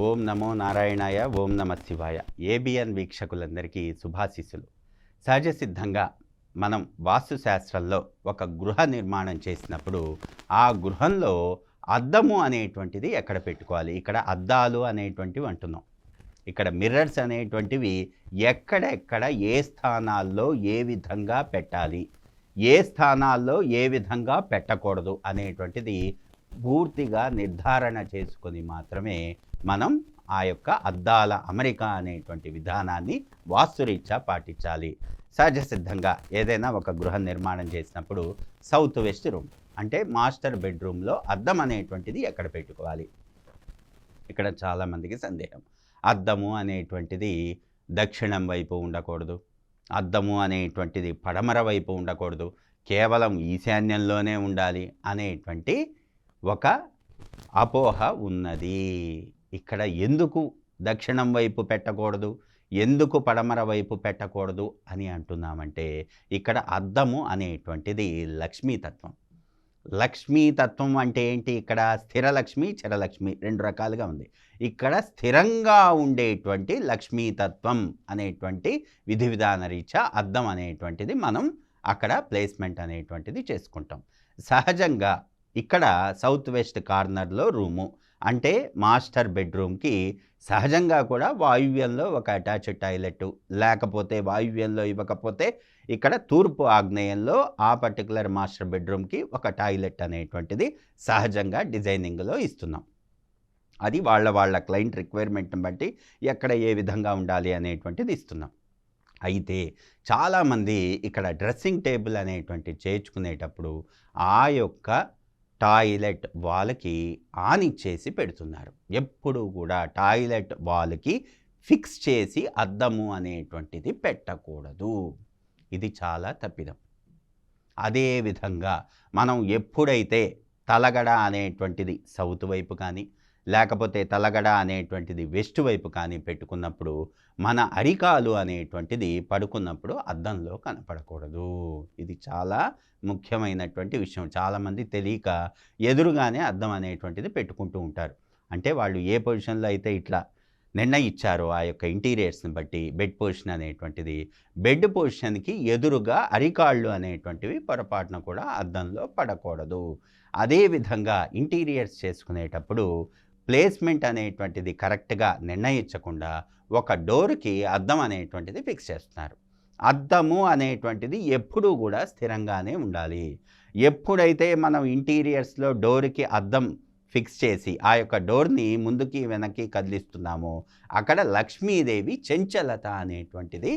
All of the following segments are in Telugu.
ఓం నమో నారాయణాయ, ఓం నమ శివాయ. ఏబిఎన్ వీక్షకులందరికీ శుభాశీస్సులు. సహజ సిద్ధంగా మనం వాస్తుశాస్త్రంలో ఒక గృహ నిర్మాణం చేసినప్పుడు ఆ గృహంలో అద్దము అనేటువంటిది ఎక్కడ పెట్టుకోవాలి, ఇక్కడ అద్దాలు అనేటువంటివి అంటున్నాం, ఇక్కడ మిర్రర్స్ అనేటువంటివి ఎక్కడెక్కడ ఏ స్థానాల్లో ఏ విధంగా పెట్టాలి, ఏ స్థానాల్లో ఏ విధంగా పెట్టకూడదు అనేటువంటిది పూర్తిగా నిర్ధారణ చేసుకొని మాత్రమే మనం ఆ యొక్క అద్దాల అమరిక అనేటువంటి విధానాన్ని వాస్తురీత్యా పాటించాలి. సహజ సిద్ధంగా ఏదైనా ఒక గృహ నిర్మాణం చేసినప్పుడు సౌత్ వెస్ట్ రూమ్ అంటే మాస్టర్ బెడ్రూమ్లో అద్దం అనేటువంటిది ఎక్కడ పెట్టుకోవాలి. ఇక్కడ చాలామందికి సందేహం, అద్దము అనేటువంటిది దక్షిణం వైపు ఉండకూడదు, అద్దము అనేటువంటిది పడమర వైపు ఉండకూడదు, కేవలం ఈశాన్యంలోనే ఉండాలి అనేటువంటి ఒక అపోహ ఉన్నది. ఇక్కడ ఎందుకు దక్షిణం వైపు పెట్టకూడదు, ఎందుకు పడమర వైపు పెట్టకూడదు అని అంటున్నామంటే, ఇక్కడ అద్దము అనేటువంటిది లక్ష్మీతత్వం. లక్ష్మీతత్వం అంటే ఏంటి, ఇక్కడ స్థిరలక్ష్మి చరలక్ష్మి రెండు రకాలుగా ఉంది. ఇక్కడ స్థిరంగా ఉండేటువంటి లక్ష్మీతత్వం అనేటువంటి విధి విధాన రీత్యా అద్దం అనేటువంటిది మనం అక్కడ ప్లేస్మెంట్ అనేటువంటిది చేసుకుంటాం. సహజంగా ఇక్కడ సౌత్ వెస్ట్ కార్నర్లో రూము అంటే మాస్టర్ బెడ్రూమ్కి సహజంగా కూడా వాయువ్యంలో ఒక అటాచ్డ్ టాయిలెట్, లేకపోతే వాయువ్యంలో ఇవ్వకపోతే ఇక్కడ తూర్పు ఆగ్నేయంలో ఆ పర్టికులర్ మాస్టర్ బెడ్రూమ్కి ఒక టాయిలెట్ అనేటువంటిది సహజంగా డిజైనింగ్లో ఇస్తున్నాం. అది వాళ్ళ క్లయింట్ రిక్వైర్మెంట్ని బట్టి ఎక్కడ ఏ విధంగా ఉండాలి అనేటువంటిది ఇస్తున్నాం. అయితే చాలామంది ఇక్కడ డ్రెస్సింగ్ టేబుల్ అనేటువంటిది చేర్చుకునేటప్పుడు ఆ యొక్క టాయిలెట్ వాల్కి ఆనిచ్చేసి పెడుతున్నారు. ఎప్పుడు కూడా టాయిలెట్ వాల్కి ఫిక్స్ చేసి అద్దము అనేటువంటిది పెట్టకూడదు. ఇది చాలా తప్పిదం. అదేవిధంగా మనం ఎప్పుడైతే తలగడ అనేటువంటిది సౌత్ వైపు కానీ, లేకపోతే తలగడ అనేటువంటిది వెస్ట్ వైపు కానీ పెట్టుకున్నప్పుడు మన అరికాలు అనేటువంటిది పడుకున్నప్పుడు అద్దంలో కనపడకూడదు. ఇది చాలా ముఖ్యమైనటువంటి విషయం. చాలామంది తెలియక ఎదురుగానే అద్దం అనేటువంటిది పెట్టుకుంటూ ఉంటారు. అంటే వాళ్ళు ఏ పొజిషన్లో అయితే ఇట్లా నిర్ణయించారో ఆ యొక్క ఇంటీరియర్స్ని బట్టి బెడ్ పొజిషన్ అనేటువంటిది, బెడ్ పొజిషన్కి ఎదురుగా అరికాళ్ళు అనేటువంటివి పొరపాటున కూడా అద్దంలో పడకూడదు. అదేవిధంగా ఇంటీరియర్స్ చేసుకునేటప్పుడు ప్లేస్మెంట్ అనేటువంటిది కరెక్ట్గా నిర్ణయించకుండా ఒక డోర్కి అద్దం అనేటువంటిది ఫిక్స్ చేస్తున్నారు. అద్దము అనేటువంటిది ఎప్పుడూ కూడా స్థిరంగానే ఉండాలి. ఎప్పుడైతే మనం ఇంటీరియర్స్లో డోర్కి అద్దం ఫిక్స్ చేసి ఆ యొక్క డోర్ని ముందుకి వెనక్కి కదిలిస్తున్నామో అక్కడ లక్ష్మీదేవి చంచలత అనేటువంటిది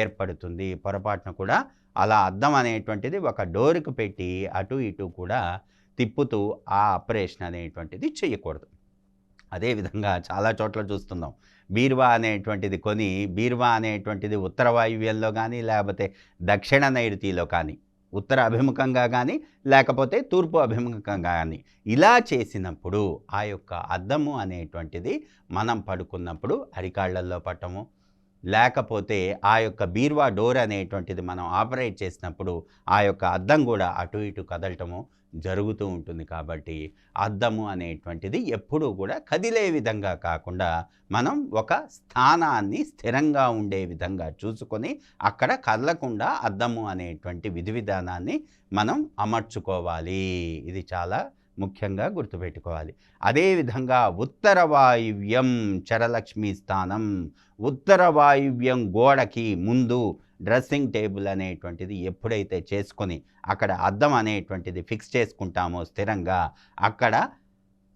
ఏర్పడుతుంది. పొరపాటున కూడా అలా అద్దం అనేటువంటిది ఒక డోర్కి పెట్టి అటు ఇటు కూడా తిప్పుతూ ఆ ఆపరేషన్ అనేటువంటిది చేయకూడదు. అదేవిధంగా చాలా చోట్ల చూస్తున్నాం, బీరువా అనేటువంటిది కొని బీరువా అనేటువంటిది ఉత్తర వాయువ్యంలో కానీ, లేకపోతే దక్షిణ నైరుతిలో కానీ, ఉత్తర అభిముఖంగా కానీ, లేకపోతే తూర్పు అభిముఖంగా కానీ ఇలా చేసినప్పుడు ఆ యొక్క అద్దము అనేటువంటిది మనం పడుకున్నప్పుడు అరికాళ్ళల్లో పట్టము, లేకపోతే ఆ యొక్క బీరువా డోర్ అనేటువంటిది మనం ఆపరేట్ చేసినప్పుడు ఆ యొక్క అద్దం కూడా అటు ఇటు కదలటము జరుగుతూ ఉంటుంది. కాబట్టి అద్దము అనేటువంటిది ఎప్పుడూ కూడా కదిలే విధంగా కాకుండా మనం ఒక స్థానాన్ని స్థిరంగా ఉండే విధంగా చూసుకొని అక్కడ కదలకుండా అద్దము అనేటువంటి విధి విధానాన్ని మనం అమర్చుకోవాలి. ఇది చాలా ముఖ్యంగా గుర్తుపెట్టుకోవాలి. అదేవిధంగా ఉత్తర వాయువ్యం చరలక్ష్మి స్థానం, ఉత్తర వాయువ్యం గోడకి ముందు డ్రెస్సింగ్ టేబుల్ అనేటువంటిది ఎప్పుడైతే చేసుకొని అక్కడ అద్దం అనేటువంటిది ఫిక్స్ చేసుకుంటామో స్థిరంగా, అక్కడ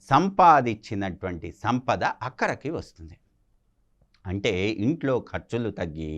సంపాదించినటువంటి సంపద అక్కడికి వస్తుంది. అంటే ఇంట్లో ఖర్చులు తగ్గి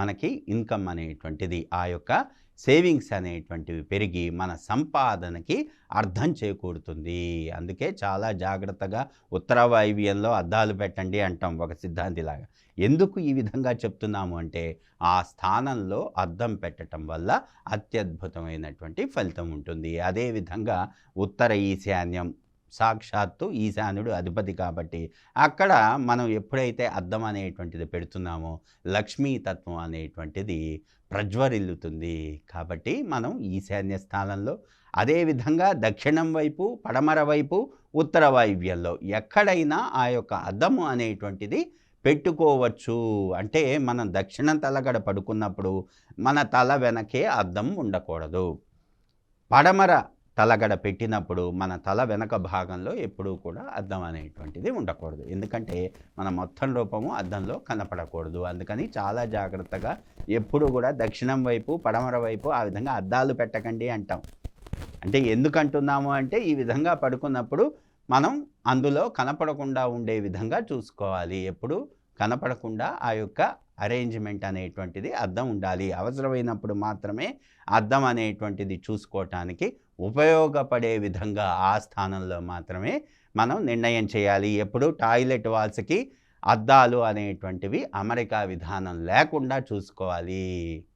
మనకి ఇన్కమ్ అనేటువంటిది, ఆ యొక్క సేవింగ్స్ అనేటువంటివి పెరిగి మన సంపాదనకి అర్థం చేకూరుతుంది. అందుకే చాలా జాగ్రత్తగా ఉత్తర వాయువ్యంలో అద్దాలు పెట్టండి అంటాం ఒక సిద్ధాంతిలాగా. ఎందుకు ఈ విధంగా చెప్తున్నాము అంటే ఆ స్థానంలో అద్దం పెట్టడం వల్ల అత్యద్భుతమైనటువంటి ఫలితం ఉంటుంది. అదేవిధంగా ఉత్తర ఈశాన్యం, సాక్షాత్తు ఈశానుడు అధిపతి కాబట్టి అక్కడ మనం ఎప్పుడైతే అద్దం అనేటువంటిది పెడుతున్నామో లక్ష్మీతత్వం అనేటువంటిది ప్రజ్వరిల్లుతుంది. కాబట్టి మనం ఈశాన్య స్థానంలో, అదేవిధంగా దక్షిణం వైపు, పడమర వైపు, ఉత్తర వాయువ్యంలో ఎక్కడైనా ఆ యొక్క అద్దము అనేటువంటిది పెట్టుకోవచ్చు. అంటే మనం దక్షిణం తలగడ పడుకున్నప్పుడు మన తల వెనకే అద్దం ఉండకూడదు. పడమర తలగడ పెట్టినప్పుడు మన తల వెనక భాగంలో ఎప్పుడూ కూడా అద్దం అనేటువంటిది ఉండకూడదు. ఎందుకంటే మన మొత్తం రూపము అద్దంలో కనపడకూడదు. అందుకని చాలా జాగ్రత్తగా ఎప్పుడు కూడా దక్షిణం వైపు, పడమర వైపు ఆ విధంగా అద్దాలు పెట్టకండి అంటాం. అంటే ఎందుకంటున్నాము అంటే ఈ విధంగా పడుకున్నప్పుడు మనం అందులో కనపడకుండా ఉండే విధంగా చూసుకోవాలి. ఎప్పుడు కనపడకుండా ఆ యొక్క అరేంజ్మెంట్ అనేటువంటిది అద్దం ఉండాలి. అవసరమైనప్పుడు మాత్రమే అద్దం అనేటువంటిది చూసుకోవటానికి ఉపయోగపడే విధంగా ఆ స్థానంలో మాత్రమే మనం నిర్ణయం చేయాలి. ఎప్పుడు టాయిలెట్ వాల్స్కి అద్దాలు అనేటువంటివి అమరిక విధానం లేకుండా చూసుకోవాలి.